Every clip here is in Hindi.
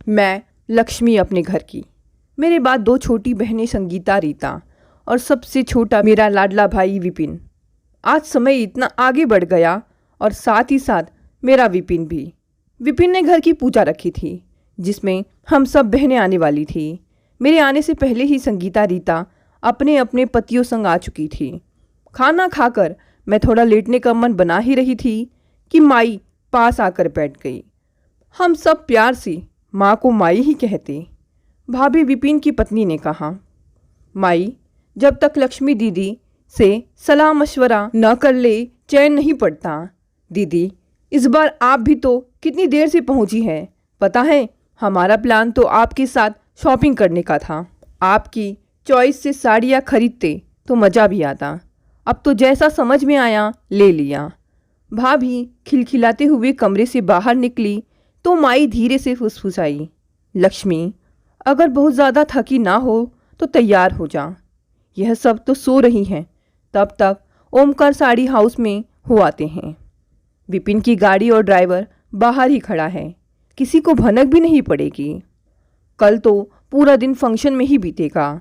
मैं लक्ष्मी अपने घर की। मेरे बाद दो छोटी बहनें संगीता, रीता और सबसे छोटा मेरा लाडला भाई विपिन। आज समय इतना आगे बढ़ गया और साथ ही साथ मेरा विपिन भी। विपिन ने घर की पूजा रखी थी जिसमें हम सब बहनें आने वाली थी। मेरे आने से पहले ही संगीता, रीता अपने अपने पतियों संग आ चुकी थी। खाना खाकर मैं थोड़ा लेटने का मन बना ही रही थी कि माई पास आकर बैठ गई। हम सब प्यार से माँ को माई ही कहते। भाभी विपिन की पत्नी ने कहा, माई जब तक लक्ष्मी दीदी से सलाह मशवरा न कर ले चैन नहीं पड़ता। दीदी इस बार आप भी तो कितनी देर से पहुंची हैं। पता है हमारा प्लान तो आपके साथ शॉपिंग करने का था। आपकी चॉइस से साड़ियाँ खरीदते तो मज़ा भी आता। अब तो जैसा समझ में आया ले लिया। भाभी खिलखिलाते हुए कमरे से बाहर निकली तो माई धीरे से फुसफुसाई, लक्ष्मी अगर बहुत ज़्यादा थकी ना हो तो तैयार हो जा। यह सब तो सो रही हैं, तब तक ओमकार साड़ी हाउस में हो आते हैं। विपिन की गाड़ी और ड्राइवर बाहर ही खड़ा है, किसी को भनक भी नहीं पड़ेगी। कल तो पूरा दिन फंक्शन में ही बीतेगा।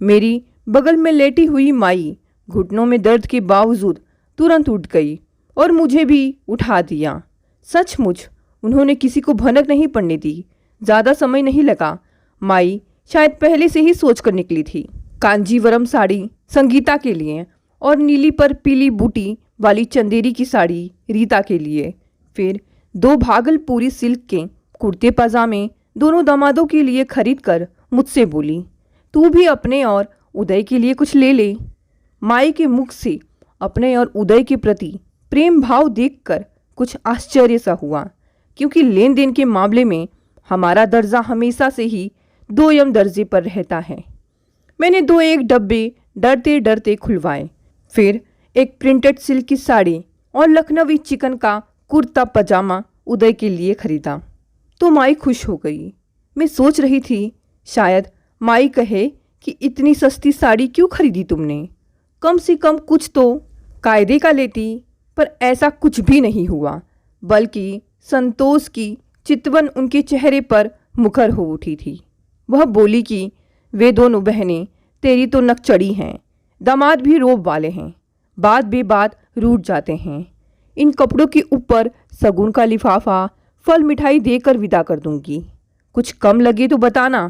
मेरी बगल में लेटी हुई माई घुटनों में दर्द के बावजूद तुरंत उठ गई और मुझे भी उठा दिया। सचमुच उन्होंने किसी को भनक नहीं पड़ने दी। ज़्यादा समय नहीं लगा। माई शायद पहले से ही सोच कर निकली थी। कांजीवरम साड़ी संगीता के लिए और नीली पर पीली बूटी वाली चंदेरी की साड़ी रीता के लिए। फिर दो भागलपुरी सिल्क के कुर्ते पजामे दोनों दामादों के लिए खरीद कर मुझसे बोली, तू भी अपने और उदय के लिए कुछ ले ले। माई के मुख से अपने और उदय के प्रति प्रेम भाव देखकर कुछ आश्चर्य सा हुआ, क्योंकि लेन देन के मामले में हमारा दर्जा हमेशा से ही 2 दर्जे पर रहता है। मैंने 2 डब्बे डरते डरते खुलवाए। फिर एक प्रिंटेड सिल्क की साड़ी और लखनवी चिकन का कुर्ता पजामा उदय के लिए खरीदा तो माई खुश हो गई। मैं सोच रही थी शायद माई कहे कि इतनी सस्ती साड़ी क्यों खरीदी तुमने, कम से कम कुछ तो कायदे का लेती, पर ऐसा कुछ भी नहीं हुआ, बल्कि संतोष की चितवन उनके चेहरे पर मुखर हो उठी थी। वह बोली कि वे दोनों बहनें तेरी तो नक चढ़ी हैं, दामाद भी रोब वाले हैं, बात बेबात रूठ जाते हैं। इन कपड़ों के ऊपर सगुन का लिफाफा फल मिठाई देकर विदा कर दूंगी। कुछ कम लगे तो बताना।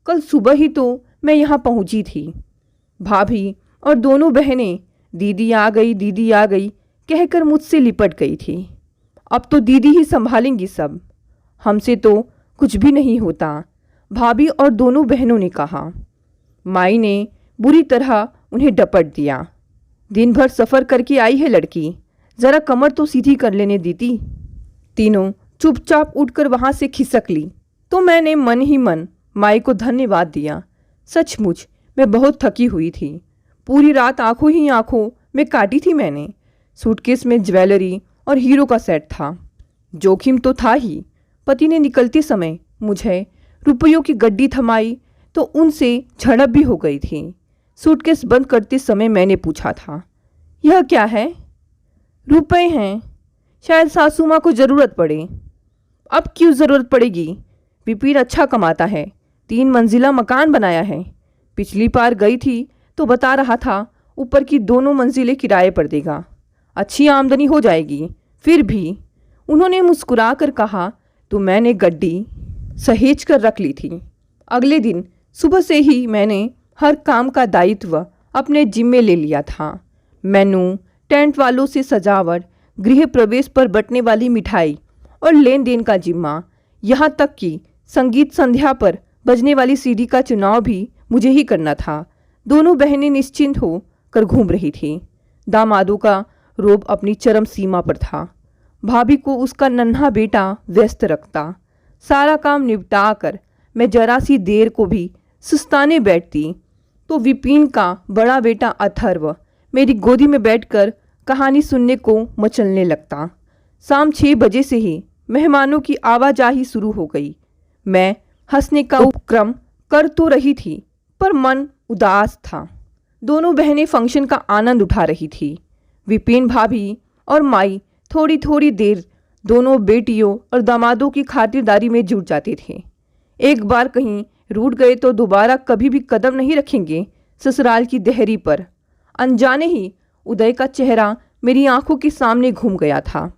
कल सुबह ही तो मैं यहाँ पहुँची थी। भाभी और दोनों बहनें दीदी आ गई, दीदी आ गई कहकर मुझसे लिपट गई थी। अब तो दीदी ही संभालेंगी सब, हमसे तो कुछ भी नहीं होता, भाभी और दोनों बहनों ने कहा। माई ने बुरी तरह उन्हें डपट दिया। दिन भर सफ़र करके आई है लड़की, ज़रा कमर तो सीधी कर लेने दीदी। तीनों चुपचाप उठकर वहाँ से खिसक ली तो मैंने मन ही मन माई को धन्यवाद दिया। सचमुच मैं बहुत थकी हुई थी। पूरी रात आंखों ही आंखों में काटी थी मैंने। सूटकेस में ज्वेलरी और हीरो का सेट था। जोखिम तो था ही। पति ने निकलते समय मुझे रुपयों की गड्डी थमाई तो उनसे झड़प भी हो गई थी। सूटकेस बंद करते समय मैंने पूछा था, यह क्या है? रुपए हैं, शायद सासू माँ को ज़रूरत पड़े। अब क्यों ज़रूरत पड़ेगी? विपिन अच्छा कमाता है, 3 मंजिला मकान बनाया है। पिछली बार गई थी तो बता रहा था ऊपर की दोनों मंजिलें किराए पर देगा, अच्छी आमदनी हो जाएगी। फिर भी उन्होंने मुस्कुरा कर कहा तो मैंने गड्डी सहेज कर रख ली थी। अगले दिन सुबह से ही मैंने हर काम का दायित्व अपने जिम्मे ले लिया था। मेनू, टेंट वालों से सजावट, गृह प्रवेश पर बंटने वाली मिठाई और लेन देन का जिम्मा, यहाँ तक कि संगीत संध्या पर बजने वाली सीडी का चुनाव भी मुझे ही करना था। दोनों बहनें निश्चिंत हो कर घूम रही थी। दामादों का रोब अपनी चरम सीमा पर था। भाभी को उसका नन्हा बेटा व्यस्त रखता। सारा काम निपटा कर मैं जरा सी देर को भी सुस्ताने बैठती तो विपिन का बड़ा बेटा अथर्व मेरी गोदी में बैठकर कहानी सुनने को मचलने लगता। शाम 6 बजे से ही मेहमानों की आवाजाही शुरू हो गई। मैं हंसने का उपक्रम कर तो रही थी पर मन उदास था। दोनों बहनें फंक्शन का आनंद उठा रही थी। विपिन, भाभी और माई थोड़ी थोड़ी देर दोनों बेटियों और दामादों की खातिरदारी में जुट जाते थे। एक बार कहीं रूठ गए तो दोबारा कभी भी कदम नहीं रखेंगे ससुराल की देहरी पर। अनजाने ही उदय का चेहरा मेरी आंखों के सामने घूम गया था।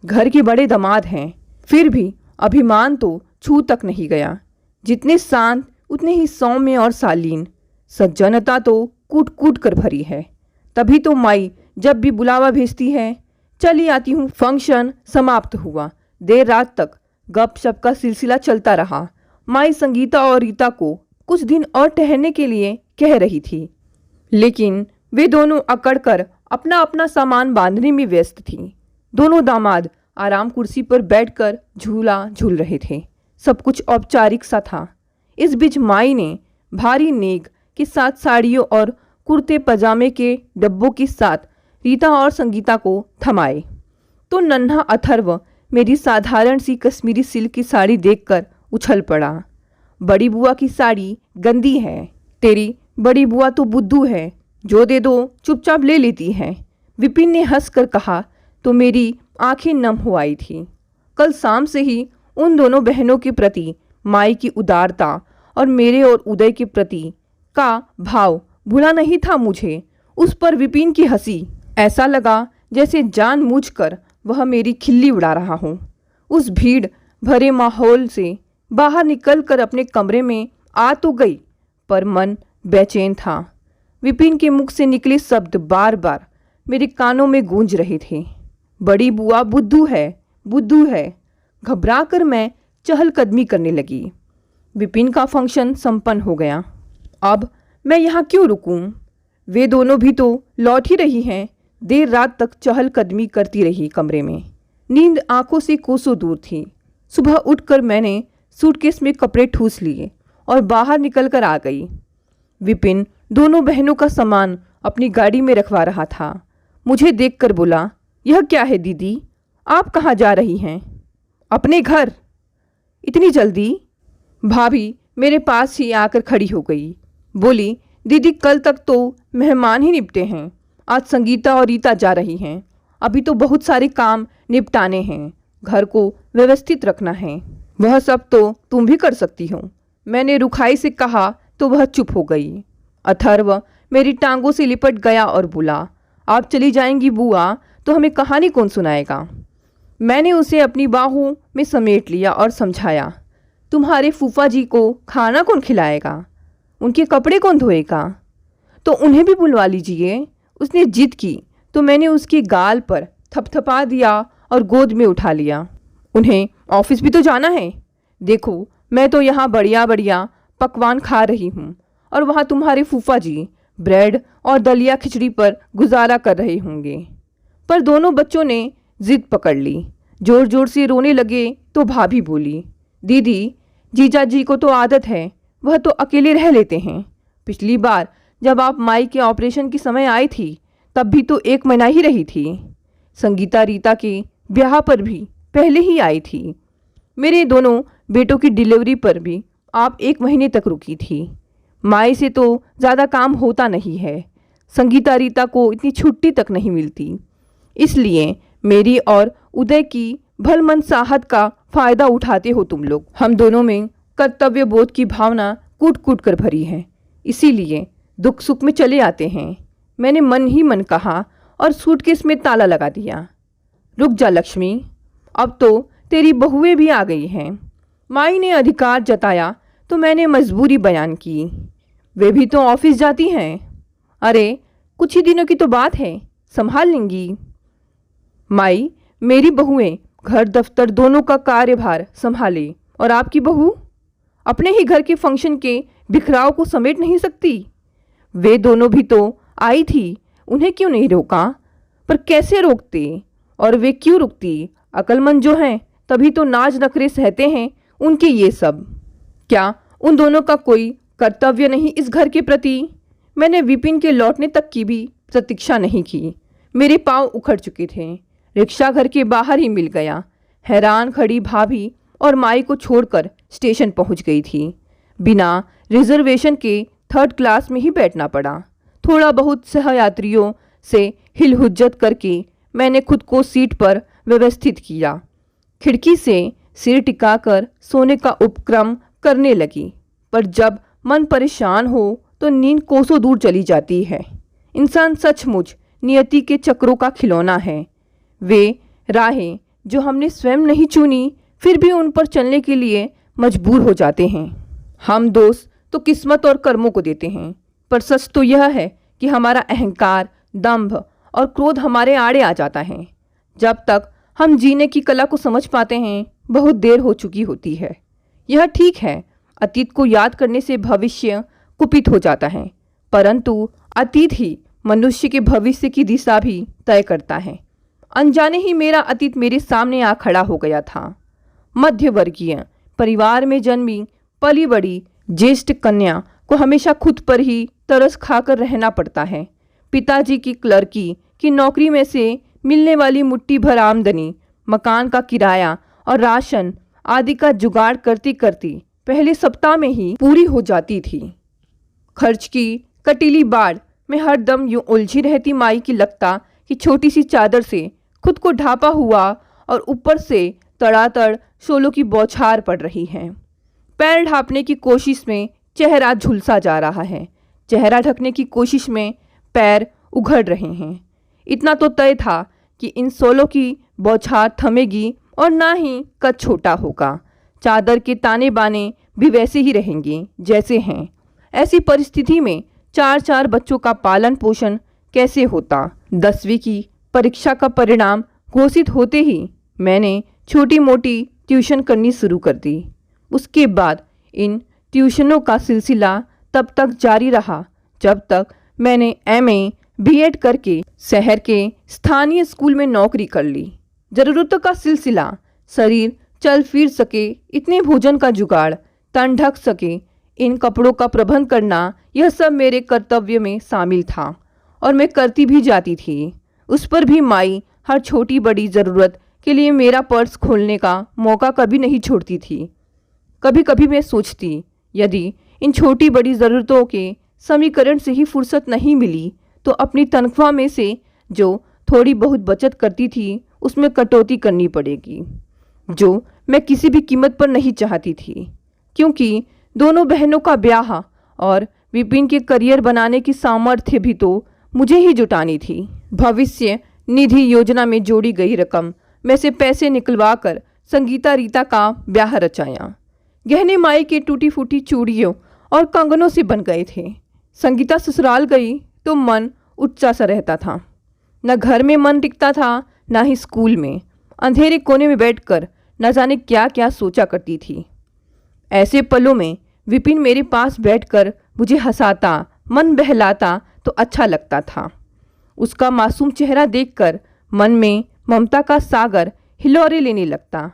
घर के बड़े दामाद हैं, फिर भी अभिमान तो छू तक नहीं गया। जितने शांत उतने ही सौम्य और शालीन। सज्जनता तो कूट कूट कर भरी है। तभी तो माई जब भी बुलावा भेजती है चली आती हूँ। फंक्शन समाप्त हुआ। देर रात तक गपशप का सिलसिला चलता रहा। माई संगीता और रीता को कुछ दिन और ठहरने के लिए कह रही थी, लेकिन वे दोनों अकड़ कर अपना अपना सामान बांधने में व्यस्त थीं। दोनों दामाद आराम कुर्सी पर बैठकर झूला झूल रहे थे। सब कुछ औपचारिक सा था। इस बीच माई ने भारी नेक के साथ साड़ियों और कुर्ते पजामे के डब्बों के साथ रीता और संगीता को थमाए तो नन्हा अथर्व मेरी साधारण सी कश्मीरी सिल्क की साड़ी देखकर उछल पड़ा। बड़ी बुआ की साड़ी गंदी है। तेरी बड़ी बुआ तो बुद्धू है, जो दे दो चुपचाप ले लेती है। विपिन ने हंसकर कहा तो मेरी आंखें नम हो आई थी। कल शाम से ही उन दोनों बहनों के प्रति माई की उदारता और मेरे और उदय के प्रति का भाव भूला नहीं था मुझे। उस पर विपिन की हंसी, ऐसा लगा जैसे जानबूझकर वह मेरी खिल्ली उड़ा रहा हो। उस भीड़ भरे माहौल से बाहर निकलकर अपने कमरे में आ तो गई, पर मन बेचैन था। विपिन के मुख से निकले शब्द बार बार मेरे कानों में गूंज रहे थे। बड़ी बुआ बुद्धू है, बुद्धू है। घबराकर मैं चहलकदमी करने लगी। विपिन का फंक्शन संपन्न हो गया। अब मैं यहाँ क्यों रुकूं? वे दोनों भी तो लौट ही रही हैं। देर रात तक चहलकदमी करती रही कमरे में। नींद आंखों से कोसों दूर थी। सुबह उठकर मैंने सूटकेस में कपड़े ठूस लिए और बाहर निकल कर आ गई। विपिन दोनों बहनों का सामान अपनी गाड़ी में रखवा रहा था। मुझे देखकर बोला, यह क्या है दीदी, आप कहाँ जा रही हैं? अपने घर। इतनी जल्दी? भाभी मेरे पास ही आकर खड़ी हो गई। बोली, दीदी कल तक तो मेहमान ही निपटे हैं, आज संगीता और रीता जा रही हैं। अभी तो बहुत सारे काम निपटाने हैं, घर को व्यवस्थित रखना है। वह सब तो तुम भी कर सकती हो। मैंने रुखाई से कहा तो वह चुप हो गई। अथर्व मेरी टांगों से लिपट गया और बोला, आप चली जाएंगी बुआ तो हमें कहानी कौन सुनाएगा? मैंने उसे अपनी बाहों में समेट लिया और समझाया, तुम्हारे फूफा जी को खाना कौन खिलाएगा? उनके कपड़े कौन धोएगा? तो उन्हें भी बुलवा लीजिए। उसने जिद की तो मैंने उसके गाल पर थपथपा दिया और गोद में उठा लिया। उन्हें ऑफिस भी तो जाना है। देखो मैं तो यहाँ बढ़िया बढ़िया पकवान खा रही हूँ और वहाँ तुम्हारे फूफा जी ब्रेड और दलिया खिचड़ी पर गुजारा कर रहे होंगे। पर दोनों बच्चों ने जिद पकड़ ली, जोर जोर से रोने लगे तो भाभी बोली, दीदी जीजा जी को तो आदत है, वह तो अकेले रह लेते हैं। पिछली बार जब आप माई के ऑपरेशन के समय आई थी तब भी तो 1 महीना ही रही थी। संगीता रीता के ब्याह पर भी पहले ही आई थी। मेरे दोनों बेटों की डिलीवरी पर भी आप 1 महीने तक रुकी थी। माई से तो ज़्यादा काम होता नहीं है। संगीता रीता को इतनी छुट्टी तक नहीं मिलती। इसलिए मेरी और उदय की भलमनसाहत का फ़ायदा उठाते हो तुम लोग। हम दोनों में कर्तव्य बोध की भावना कूट कूट कर भरी है, इसीलिए दुख सुख में चले आते हैं। मैंने मन ही मन कहा और सूटकेस में ताला लगा दिया। रुक जा लक्ष्मी, अब तो तेरी बहुएं भी आ गई हैं। माई ने अधिकार जताया तो मैंने मजबूरी बयान की। वे भी तो ऑफिस जाती हैं। अरे कुछ ही दिनों की तो बात है, संभाल लेंगी। माई मेरी बहुएं घर दफ्तर दोनों का कार्यभार संभाले और आपकी बहू अपने ही घर के फंक्शन के बिखराव को समेट नहीं सकती। वे दोनों भी तो आई थी, उन्हें क्यों नहीं रोका? पर कैसे रोकते और वे क्यों रुकती? अक्लमंद जो हैं तभी तो नाज नखरे सहते हैं उनके ये सब। क्या उन दोनों का कोई कर्तव्य नहीं इस घर के प्रति? मैंने विपिन के लौटने तक की भी प्रतीक्षा नहीं की। मेरे पांव उखड़ चुके थे। रिक्शा घर के बाहर ही मिल गया। हैरान खड़ी भाभी और माई को छोड़कर स्टेशन पहुंच गई थी। बिना रिजर्वेशन के 3rd क्लास में ही बैठना पड़ा। थोड़ा बहुत सहयात्रियों से हिलहुज्जत करके मैंने खुद को सीट पर व्यवस्थित किया। खिड़की से सिर टिकाकर सोने का उपक्रम करने लगी। पर जब मन परेशान हो तो नींद कोसों दूर चली जाती है। इंसान सचमुच नियति के चक्रों का खिलौना है। वे राहें जो हमने स्वयं नहीं चुनी, फिर भी उन पर चलने के लिए मजबूर हो जाते हैं। हम दोष तो किस्मत और कर्मों को देते हैं, पर सच तो यह है कि हमारा अहंकार, दंभ और क्रोध हमारे आड़े आ जाता है। जब तक हम जीने की कला को समझ पाते हैं, बहुत देर हो चुकी होती है। यह ठीक है, अतीत को याद करने से भविष्य कुपित हो जाता है, परंतु अतीत ही मनुष्य के भविष्य की दिशा भी तय करता है। अनजाने ही मेरा अतीत मेरे सामने आ खड़ा हो गया था। मध्यवर्गीय परिवार में जन्मी पली बड़ी ज्येष्ठ कन्या को हमेशा खुद पर ही तरस खाकर रहना पड़ता है। पिताजी की क्लर्की की नौकरी में से मिलने वाली मुट्ठी भर आमदनी, मकान का किराया और राशन आदि का जुगाड़ करती करती पहले सप्ताह में ही पूरी हो जाती थी। खर्च की कटीली बाढ़ में हरदम यूं उलझी रहती माई की लगता कि छोटी सी चादर से खुद को ढापा हुआ और ऊपर से तड़ातड़ शोलों की बौछार पड़ रही है। पैर ढांपने की कोशिश में चेहरा झुलसा जा रहा है, चेहरा ढकने की कोशिश में पैर उघड़ रहे हैं। इतना तो तय था कि इन शोलों की बौछार थमेगी और ना ही कद छोटा होगा। चादर के ताने बाने भी वैसे ही रहेंगे जैसे हैं। ऐसी परिस्थिति में 4 बच्चों का पालन पोषण कैसे होता। 10वीं की परीक्षा का परिणाम घोषित होते ही मैंने छोटी मोटी ट्यूशन करनी शुरू कर दी। उसके बाद इन ट्यूशनों का सिलसिला तब तक जारी रहा जब तक मैंने MA B.Ed करके शहर के स्थानीय स्कूल में नौकरी कर ली। ज़रूरतों का सिलसिला, शरीर चल फिर सके इतने भोजन का जुगाड़, तन ढक सके इन कपड़ों का प्रबंध करना, यह सब मेरे कर्तव्य में शामिल था और मैं करती भी जाती थी। उस पर भी माई हर छोटी बड़ी ज़रूरत के लिए मेरा पर्स खोलने का मौका कभी नहीं छोड़ती थी। कभी कभी मैं सोचती, यदि इन छोटी बड़ी ज़रूरतों के समीकरण से ही फुर्सत नहीं मिली तो अपनी तनख्वाह में से जो थोड़ी बहुत बचत करती थी उसमें कटौती करनी पड़ेगी, जो मैं किसी भी कीमत पर नहीं चाहती थी, क्योंकि दोनों बहनों का ब्याह और विपिन के करियर बनाने की सामर्थ्य भी तो मुझे ही जुटानी थी। भविष्य निधि योजना में जोड़ी गई रकम में से पैसे निकलवा कर संगीता रीता का ब्याह रचाया। गहने माई के टूटी फूटी चूड़ियों और कंगनों से बन गए थे। संगीता ससुराल गई तो मन उच्चा सा रहता था। न घर में मन टिकता था, ना ही स्कूल में। अंधेरे कोने में बैठकर न जाने क्या क्या सोचा करती थी। ऐसे पलों में विपिन मेरे पास बैठकर मुझे हंसाता, मन बहलाता तो अच्छा लगता था। उसका मासूम चेहरा देखकर मन में ममता का सागर हिलोरे लेने लगता।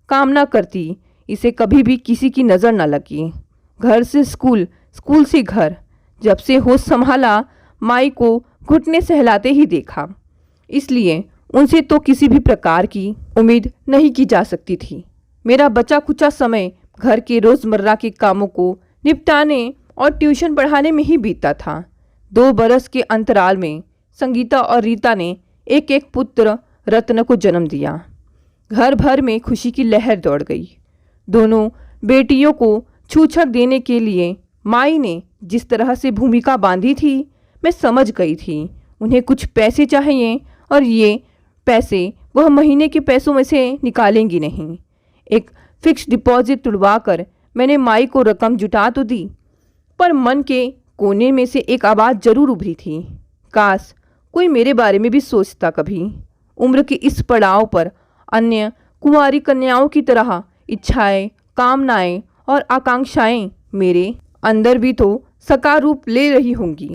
कामना करती इसे कभी भी किसी की नज़र न लगी। घर से स्कूल, स्कूल से घर, जब से होश संभाला माई को घुटने सहलाते ही देखा। इसलिए उनसे तो किसी भी प्रकार की उम्मीद नहीं की जा सकती थी। मेरा बचा खुचा समय घर के रोज़मर्रा के कामों को निपटाने और ट्यूशन पढ़ाने में ही बीतता था। 2 बरस के अंतराल में संगीता और रीता ने एक एक पुत्र रत्न को जन्म दिया। घर भर में खुशी की लहर दौड़ गई। दोनों बेटियों को छूछक देने के लिए माई ने जिस तरह से भूमिका बांधी थी, मैं समझ गई थी उन्हें कुछ पैसे चाहिए और ये पैसे वह महीने के पैसों में से निकालेंगी नहीं। एक फिक्स डिपॉजिट तुड़वा कर मैंने माई को रकम जुटा तो दी, पर मन के कोने में से एक आवाज़ जरूर उभरी थी, काश कोई मेरे बारे में भी सोचता कभी। उम्र के इस पड़ाव पर अन्य कुंवारी कन्याओं की तरह इच्छाएं, कामनाएं और आकांक्षाएं मेरे अंदर भी तो साकार रूप ले रही होंगी,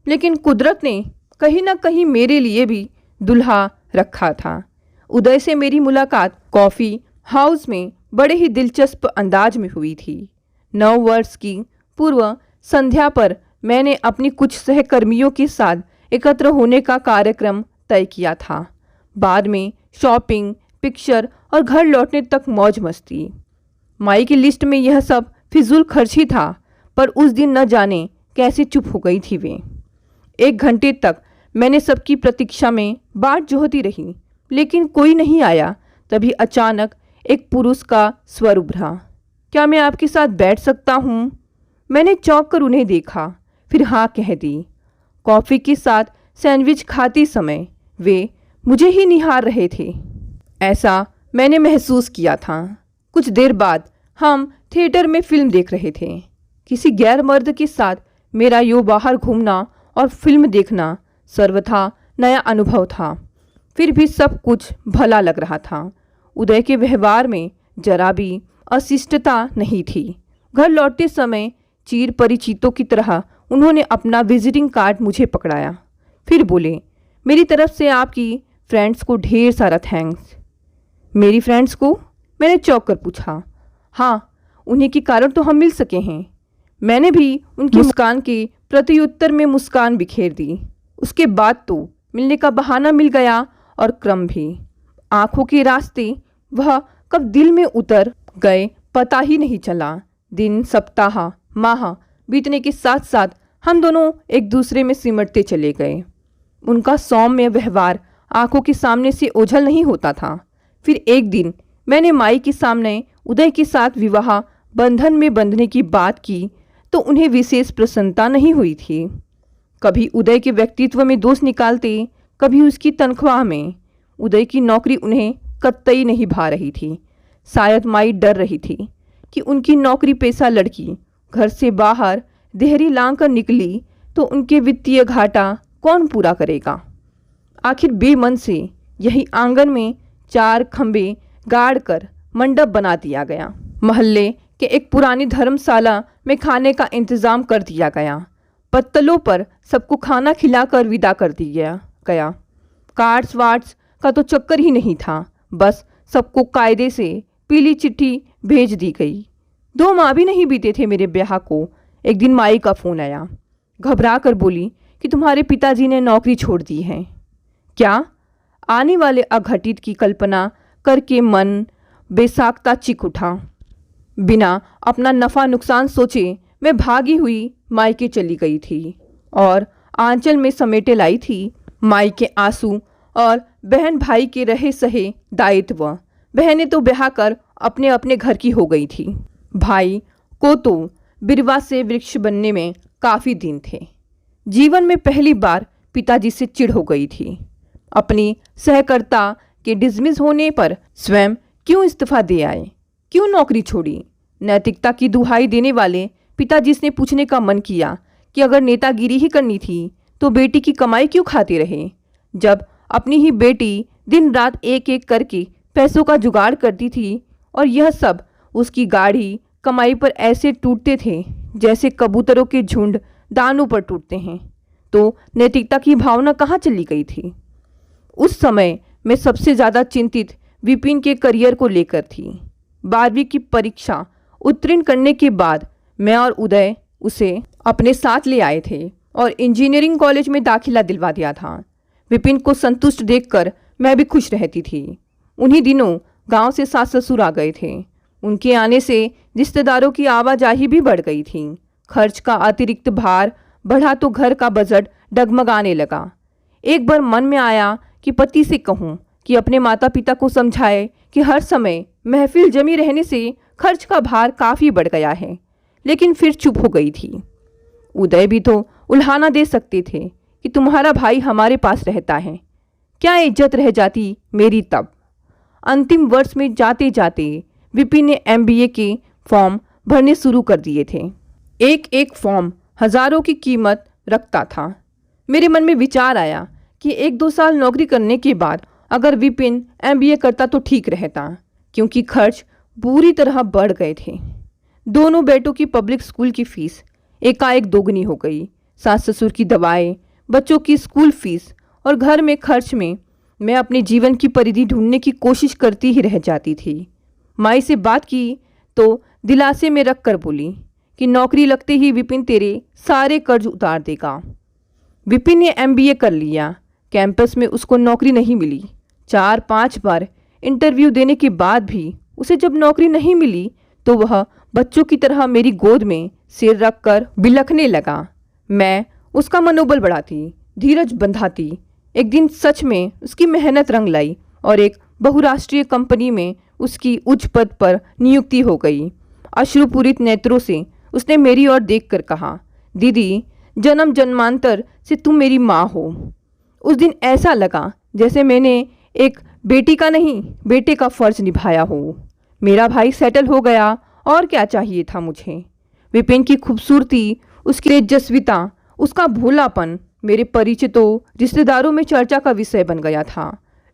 लेकिन कुदरत ने कहीं ना कहीं मेरे लिए भी दुल्हा रखा था। उदय से मेरी मुलाकात कॉफ़ी हाउस में बड़े ही दिलचस्प अंदाज में हुई थी। 9 वर्ष की पूर्व संध्या पर मैंने अपनी कुछ सहकर्मियों के साथ एकत्र होने का कार्यक्रम तय किया था। बाद में शॉपिंग, पिक्चर और घर लौटने तक मौज मस्ती। माई की लिस्ट में यह सब फिजूल खर्च ही था, पर उस दिन न जाने कैसे चुप हो गई थी वे। 1 घंटे तक मैंने सबकी प्रतीक्षा में बाट जोहती रही, लेकिन कोई नहीं आया। तभी अचानक एक पुरुष का स्वर उभरा, क्या मैं आपके साथ बैठ सकता हूँ? मैंने चौंक कर उन्हें देखा, फिर हाँ कह दी। कॉफ़ी के साथ सैंडविच खाते समय वे मुझे ही निहार रहे थे, ऐसा मैंने महसूस किया था। कुछ देर बाद हम थिएटर में फिल्म देख रहे थे। किसी गैर मर्द के साथ मेरा यूँ बाहर घूमना और फिल्म देखना सर्वथा नया अनुभव था। फिर भी सब कुछ भला लग रहा था। उदय के व्यवहार में जरा भी अशिष्टता नहीं थी। घर लौटते समय चिर परिचितों की तरह उन्होंने अपना विजिटिंग कार्ड मुझे पकड़ाया, फिर बोले, मेरी तरफ से आपकी फ्रेंड्स को ढेर सारा थैंक्स। मेरी फ्रेंड्स को? मैंने चौंक कर पूछा। हाँ, उन्हीं के कारण तो हम मिल सके हैं। मैंने भी उनकी मुस्कान के प्रत्युत्तर में मुस्कान बिखेर दी। उसके बाद तो मिलने का बहाना मिल गया और क्रम भी। आंखों के रास्ते वह कब दिल में उतर गए पता ही नहीं चला। दिन, सप्ताह, माह बीतने के साथ साथ हम दोनों एक दूसरे में सिमटते चले गए। उनका सौम्य व्यवहार आंखों के सामने से ओझल नहीं होता था। फिर एक दिन मैंने माई के सामने उदय के साथ विवाह बंधन में बंधने की बात की तो उन्हें विशेष प्रसन्नता नहीं हुई थी। कभी उदय के व्यक्तित्व में दोष निकालते, कभी उसकी तनख्वाह में। उदय की नौकरी उन्हें कतई नहीं भा रही थी। शायद माई डर रही थी कि उनकी नौकरी पेशा लड़की घर से बाहर देहरी लांग कर निकली तो उनके वित्तीय घाटा कौन पूरा करेगा। आखिर बेमन से यही आंगन में 4 खंबे गाड़ कर मंडप बना दिया गया। मोहल्ले के एक पुरानी धर्मशाला में खाने का इंतजाम कर दिया गया। पत्तलों पर सबको खाना खिलाकर विदा कर दिया गया। कार्ड्स वार्ड्स का तो चक्कर ही नहीं था, बस सबको कायदे से पीली चिट्ठी भेज दी गई। 2 माह भी नहीं बीते थे मेरे ब्याह को। एक दिन माई का फ़ोन आया। घबरा कर बोली कि तुम्हारे पिताजी ने नौकरी छोड़ दी है। क्या? आने वाले अघटित की कल्पना करके मन बेसाख्ता चीख उठा। बिना अपना नफ़ा नुकसान सोचे मैं भागी हुई मायके चली गई थी और आंचल में समेटे लाई थी माई के आंसू और बहन भाई के रहे सहे दायित्व। बहनें तो ब्याह कर अपने अपने घर की हो गई थी। भाई को तो बिरवा से वृक्ष बनने में काफ़ी दिन थे। जीवन में पहली बार पिताजी से चिढ़ हो गई थी। अपनी सहकर्ता के डिसमिस होने पर स्वयं क्यों इस्तीफा दे आए, क्यों नौकरी छोड़ी। नैतिकता की दुहाई देने वाले पिताजी से पूछने का मन किया कि अगर नेतागिरी ही करनी थी तो बेटी की कमाई क्यों खाते रहे, जब अपनी ही बेटी दिन रात एक एक करके पैसों का जुगाड़ करती थी और यह सब उसकी गाढ़ी कमाई पर ऐसे टूटते थे जैसे कबूतरों के झुंड दानों पर टूटते हैं। तो नैतिकता की भावना कहाँ चली गई थी। उस समय मैं सबसे ज़्यादा चिंतित विपिन के करियर को लेकर थी। 12वीं की परीक्षा उत्तीर्ण करने के बाद मैं और उदय उसे अपने साथ ले आए थे और इंजीनियरिंग कॉलेज में दाखिला दिलवा दिया था। विपिन को संतुष्ट देखकर मैं भी खुश रहती थी। उन्हीं दिनों गांव से सास ससुर आ गए थे। उनके आने से रिश्तेदारों की आवाजाही भी बढ़ गई थी। खर्च का अतिरिक्त भार बढ़ा तो घर का बजट डगमगाने लगा। एक बार मन में आया कि पति से कहूँ कि अपने माता पिता को समझाए कि हर समय महफिल जमी रहने से खर्च का भार काफ़ी बढ़ गया है, लेकिन फिर चुप हो गई थी। उदय भी तो उल्हाना दे सकते थे कि तुम्हारा भाई हमारे पास रहता है, क्या इज्जत रह जाती मेरी तब। अंतिम वर्ष में जाते जाते विपिन ने MBA के फॉर्म भरने शुरू कर दिए थे। एक एक फॉर्म हजारों की कीमत रखता था। मेरे मन में विचार आया कि 1-2 साल नौकरी करने के बाद अगर विपिन MBA करता तो ठीक रहता, क्योंकि खर्च बुरी तरह बढ़ गए थे। दोनों बेटों की पब्लिक स्कूल की फीस एकाएक दोगुनी हो गई। सास ससुर की दवाएं, बच्चों की स्कूल फीस और घर में खर्च में मैं अपने जीवन की परिधि ढूंढने की कोशिश करती ही रह जाती थी। माई से बात की तो दिलासे में रख कर बोली कि नौकरी लगते ही विपिन तेरे सारे कर्ज उतार देगा। विपिन ने MBA कर लिया। कैंपस में उसको नौकरी नहीं मिली। 4-5 बार इंटरव्यू देने के बाद भी उसे जब नौकरी नहीं मिली तो वह बच्चों की तरह मेरी गोद में सिर रख कर बिलखने लगा। मैं उसका मनोबल बढ़ाती, धीरज बंधाती। एक दिन सच में उसकी मेहनत रंग लाई और एक बहुराष्ट्रीय कंपनी में उसकी उच्च पद पर नियुक्ति हो गई। अश्रुपूरित नेत्रों से उसने मेरी ओर देखकर कहा, दीदी, जन्म जन्मांतर से तुम मेरी माँ हो। उस दिन ऐसा लगा जैसे मैंने एक बेटी का नहीं, बेटे का फर्ज निभाया हो। मेरा भाई सेटल हो गया, और क्या चाहिए था मुझे। विपिन की खूबसूरती, उसकी तेजस्विता, उसका भोलापन मेरे परिचितों रिश्तेदारों में चर्चा का विषय बन गया था।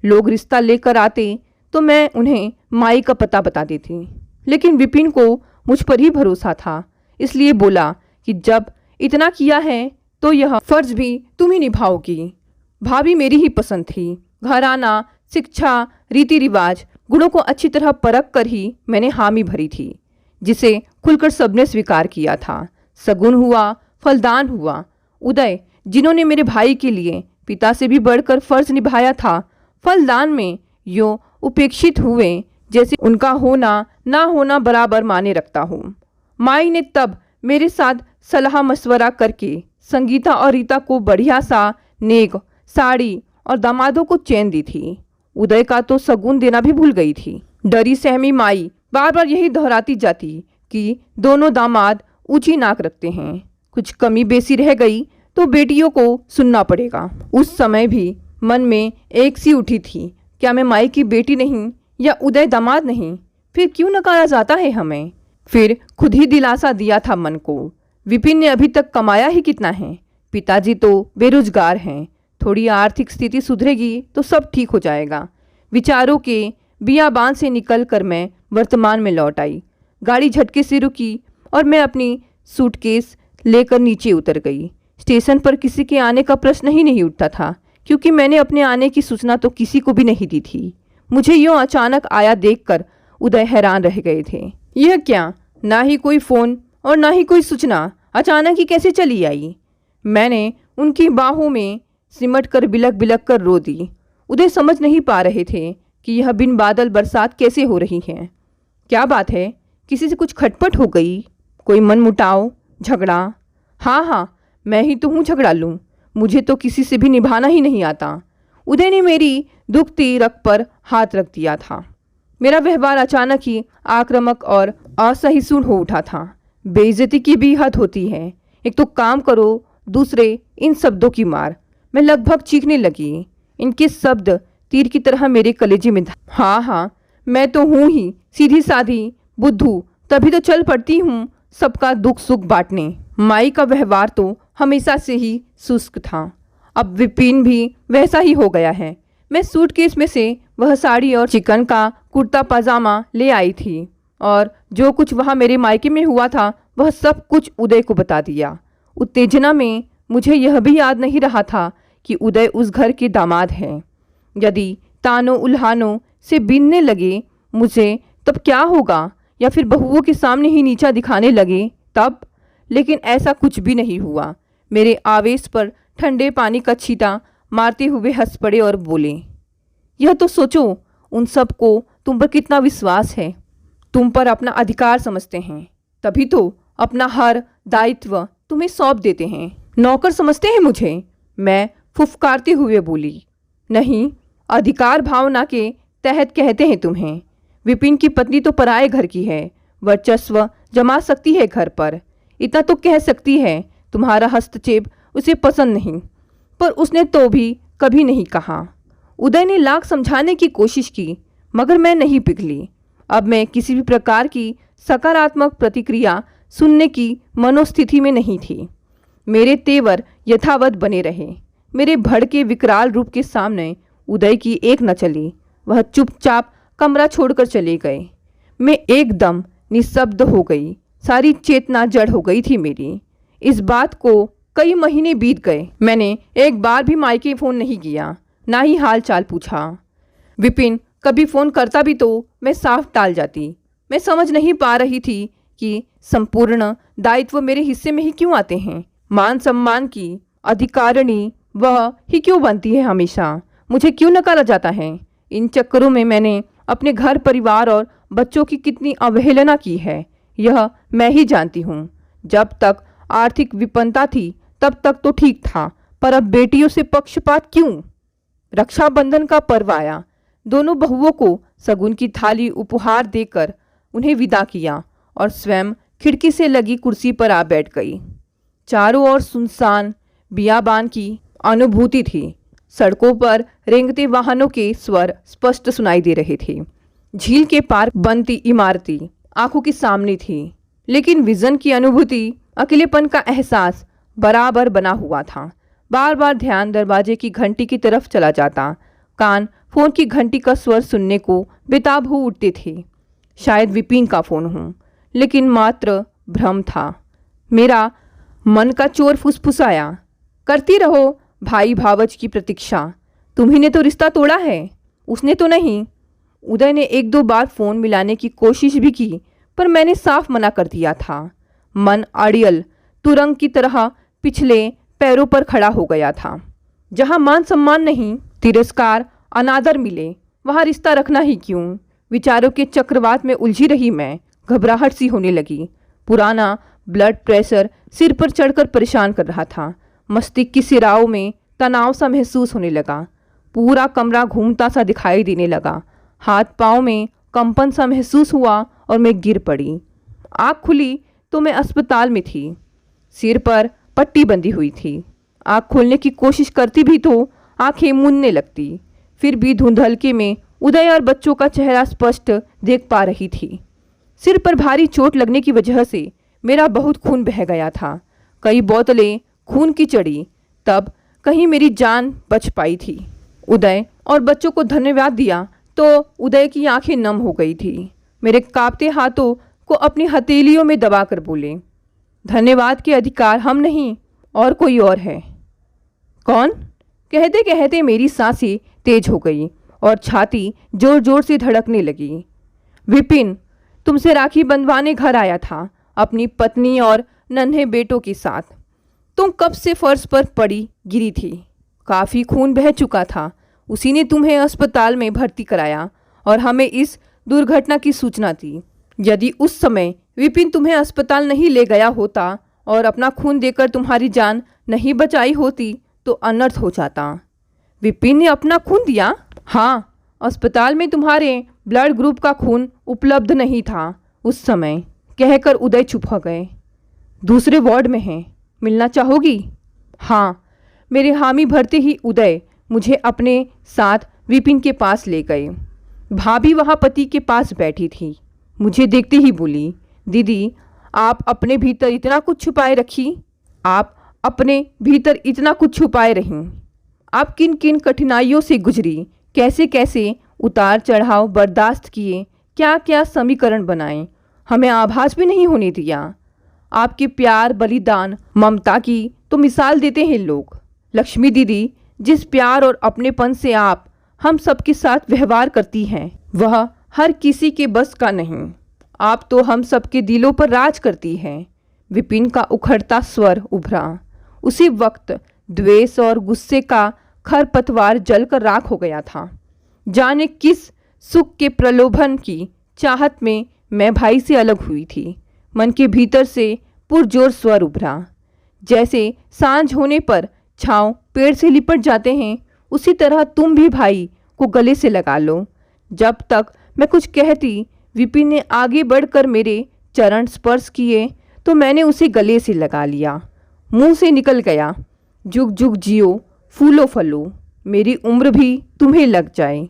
लोग रिश्ता लेकर आते तो मैं उन्हें माई का पता बता देती, लेकिन विपिन को मुझ पर ही भरोसा था, इसलिए बोला कि जब इतना किया है तो यह फर्ज भी तुम ही निभाओगी। भाभी मेरी ही पसंद थी। घराना, शिक्षा, रीति रिवाज, गुणों को अच्छी तरह परख कर ही मैंने हामी भरी थी, जिसे खुलकर सबने स्वीकार किया था। सगुन हुआ, फलदान हुआ। उदय, जिन्होंने मेरे भाई के लिए पिता से भी बढ़कर फर्ज निभाया था, फलदान में यो उपेक्षित हुए जैसे उनका होना ना होना बराबर माने रखता हूँ। माई ने तब मेरे साथ सलाह मशवरा करके संगीता और रीता को बढ़िया सा नेक साड़ी और दामादों को चैन दी थी। उदय का तो सगुन देना भी भूल गई थी। डरी सहमी माई बार बार यही दोहराती जाती कि दोनों दामाद ऊंची नाक रखते हैं, कुछ कमी बेसी रह गई तो बेटियों को सुनना पड़ेगा। उस समय भी मन में एक सी उठी थी, क्या मैं माई की बेटी नहीं या उदय दामाद नहीं? फिर क्यों नकारा जाता है हमें? फिर खुद ही दिलासा दिया था मन को, विपिन ने अभी तक कमाया ही कितना है, पिताजी तो बेरोजगार हैं, थोड़ी आर्थिक स्थिति सुधरेगी तो सब ठीक हो जाएगा। विचारों के बियाबान से निकलकर मैं वर्तमान में लौट आई। गाड़ी झटके से रुकी और मैं अपनी सूटकेस लेकर नीचे उतर गई। स्टेशन पर किसी के आने का प्रश्न ही नहीं उठता था, क्योंकि मैंने अपने आने की सूचना तो किसी को भी नहीं दी थी। मुझे यूँ अचानक आया देखकर उदय हैरान रह गए थे। यह क्या, ना ही कोई फ़ोन और ना ही कोई सूचना, अचानक ही कैसे चली आई? मैंने उनकी बाहों में सिमट कर बिलक बिलक कर रो दी। उदय समझ नहीं पा रहे थे कि यह बिन बादल बरसात कैसे हो रही है। क्या बात है, किसी से कुछ खटपट हो गई? कोई मनमुटाव, झगड़ा? हाँ हाँ, मैं ही तो हूँ झगड़ालू, मुझे तो किसी से भी निभाना ही नहीं आता। उदय ने मेरी दुखती रग पर हाथ रख दिया था। मेरा व्यवहार अचानक ही आक्रामक और असहिष्णु हो उठा था। बेइज्जती की भी हद होती है, एक तो काम करो, दूसरे इन शब्दों की मार। मैं लगभग चीखने लगी। इनके शब्द तीर की तरह मेरे कलेजे में। हाँ हाँ, मैं तो हूँ ही सीधी साधी बुद्धू, तभी तो चल पड़ती हूँ सबका दुख सुख बांटने। माई का व्यवहार तो हमेशा से ही शुष्क था, अब विपिन भी वैसा ही हो गया है। मैं सूटकेस में से वह साड़ी और चिकन का कुर्ता पजामा ले आई थी और जो कुछ वहाँ मेरे मायके में हुआ था वह सब कुछ उदय को बता दिया। उत्तेजना में मुझे यह भी याद नहीं रहा था कि उदय उस घर के दामाद हैं। यदि तानों उल्हानों से बीनने लगे मुझे तब क्या होगा, या फिर बहुओं के सामने ही नीचा दिखाने लगे तब? लेकिन ऐसा कुछ भी नहीं हुआ। मेरे आवेश पर ठंडे पानी का छींटा मारते हुए हंस पड़े और बोले, यह तो सोचो उन सब को तुम पर कितना विश्वास है, तुम पर अपना अधिकार समझते हैं, तभी तो अपना हर दायित्व तुम्हें सौंप देते हैं। नौकर समझते हैं मुझे? मैं फुफकारते हुए बोली, नहीं, अधिकार भावना के तहत कहते हैं तुम्हें। विपिन की पत्नी तो पराये घर की है, वर्चस्व जमा सकती है घर पर, इतना तो कह सकती है तुम्हारा हस्तक्षेप उसे पसंद नहीं, पर उसने तो भी कभी नहीं कहा। उदय ने लाख समझाने की कोशिश की, मगर मैं नहीं पिघली। अब मैं किसी भी प्रकार की सकारात्मक प्रतिक्रिया सुनने की मनोस्थिति में नहीं थी। मेरे तेवर यथावत बने रहे। मेरे भड़के विकराल रूप के सामने उदय की एक न चली। वह चुपचाप कमरा छोड़कर चले गए। मैं एकदम निस्तब्ध हो गई। सारी चेतना जड़ हो गई थी मेरी। इस बात को कई महीने बीत गए। मैंने एक बार भी मायके फ़ोन नहीं किया, ना ही हाल चाल पूछा। विपिन कभी फ़ोन करता भी तो मैं साफ टाल जाती। मैं समझ नहीं पा रही थी कि संपूर्ण दायित्व मेरे हिस्से में ही क्यों आते हैं। मान सम्मान की अधिकारिणी वह ही क्यों बनती है हमेशा, मुझे क्यों नकारा जाता है। इन चक्करों में मैंने अपने घर परिवार और बच्चों की कितनी अवहेलना की है, यह मैं ही जानती हूँ। जब तक आर्थिक विपन्नता थी तब तक तो ठीक था, पर अब बेटियों से पक्षपात क्यों। रक्षाबंधन का पर्व आया। दोनों बहुओं को सगुन की थाली उपहार देकर उन्हें विदा किया और स्वयं खिड़की से लगी कुर्सी पर आ बैठ गई। चारों ओर सुनसान बियाबान की अनुभूति थी। सड़कों पर रेंगते वाहनों के स्वर स्पष्ट सुनाई दे रहे थे। झील के पार बनती इमारतें आंखों के सामने थी, लेकिन विजन की अनुभूति, अकेलेपन का एहसास बराबर बना हुआ था। बार बार ध्यान दरवाजे की घंटी की तरफ चला जाता। कान फोन की घंटी का स्वर सुनने को बेताब हो उठते थे। शायद विपिन का फोन हो, लेकिन मात्र भ्रम था। मेरा मन का चोर फुसफुसाया, करती रहो भाई भावज की प्रतीक्षा, तुम्ही ने तो रिश्ता तोड़ा है, उसने तो नहीं। उदय ने एक दो बार फ़ोन मिलाने की कोशिश भी की, पर मैंने साफ मना कर दिया था। मन अड़ियल तुरंग की तरह पिछले पैरों पर खड़ा हो गया था। जहाँ मान सम्मान नहीं, तिरस्कार, अनादर मिले, वहाँ रिश्ता रखना ही क्यों? विचारों के चक्रवात में उलझी रही मैं। घबराहट सी होने लगी। पुराना ब्लड प्रेशर सिर पर चढ़कर परेशान कर रहा था। मस्तिष्क की सिराओं में तनाव सा महसूस होने लगा। पूरा कमरा घूमता सा दिखाई देने लगा। हाथ पाँव में कंपन सा महसूस हुआ और मैं गिर पड़ी। आँख खुली तो मैं अस्पताल में थी। सिर पर पट्टी बंधी हुई थी। आँख खोलने की कोशिश करती भी तो आँखें मूंदने लगती। फिर भी धुंधलके में उदय और बच्चों का चेहरा स्पष्ट देख पा रही थी। सिर पर भारी चोट लगने की वजह से मेरा बहुत खून बह गया था। कई बोतलें खून की चढ़ी, तब कहीं मेरी जान बच पाई थी। उदय और बच्चों को धन्यवाद दिया तो उदय की आंखें नम हो गई थी। मेरे कांपते हाथों को अपनी हथेलियों में दबाकर बोले, धन्यवाद के अधिकार हम नहीं और कोई और है। कौन? कहते कहते मेरी सांसें तेज हो गई और छाती जोर जोर से धड़कने लगी। विपिन तुमसे राखी बंधवाने घर आया था, अपनी पत्नी और नन्हे बेटों के साथ। तुम कब से फर्श पर पड़ी गिरी थी। काफ़ी खून बह चुका था। उसी ने तुम्हें अस्पताल में भर्ती कराया और हमें इस दुर्घटना की सूचना दी। यदि उस समय विपिन तुम्हें अस्पताल नहीं ले गया होता और अपना खून देकर तुम्हारी जान नहीं बचाई होती तो अनर्थ हो जाता। विपिन ने अपना खून दिया? हाँ, अस्पताल में तुम्हारे ब्लड ग्रुप का खून उपलब्ध नहीं था उस समय, कहकर उदय चुप हो गए। दूसरे वार्ड में हैं, मिलना चाहोगी? हाँ। मेरे हामी भरते ही उदय मुझे अपने साथ विपिन के पास ले गए। भाभी वहाँ पति के पास बैठी थी। मुझे देखते ही बोली, दीदी आप अपने भीतर इतना कुछ छुपाए रखी। आप अपने भीतर इतना कुछ छुपाए रहीं। आप किन किन कठिनाइयों से गुजरी, कैसे कैसे उतार चढ़ाव बर्दाश्त किए, क्या क्या समीकरण बनाए, हमें आभास भी नहीं होने दिया। आपके प्यार, बलिदान, ममता की तो मिसाल देते हैं लोग। लक्ष्मी दीदी, जिस प्यार और अपनेपन से आप हम सबके साथ व्यवहार करती हैं, वह हर किसी के बस का नहीं। आप तो हम सबके दिलों पर राज करती हैं। विपिन का उखड़ता स्वर उभरा। उसी वक्त द्वेष और गुस्से का खरपतवार जलकर राख हो गया था। जाने किस सुख के प्रलोभन की चाहत में मैं भाई से अलग हुई थी। मन के भीतर से पुरजोर स्वर उभरा। जैसे सांझ होने पर छांव पेड़ से लिपट जाते हैं, उसी तरह तुम भी भाई को गले से लगा लो। जब तक मैं कुछ कहती, विपिन ने आगे बढ़कर मेरे चरण स्पर्श किए तो मैंने उसे गले से लगा लिया। मुंह से निकल गया, जुग जुग जियो, फूलो फलो, मेरी उम्र भी तुम्हें लग जाए।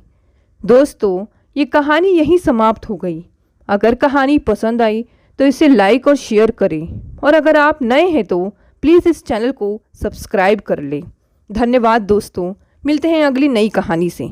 दोस्तों, ये कहानी यहीं समाप्त हो गई। अगर कहानी पसंद आई तो इसे लाइक और शेयर करें, और अगर आप नए हैं तो प्लीज़ इस चैनल को सब्सक्राइब कर लें। धन्यवाद दोस्तों, मिलते हैं अगली नई कहानी से।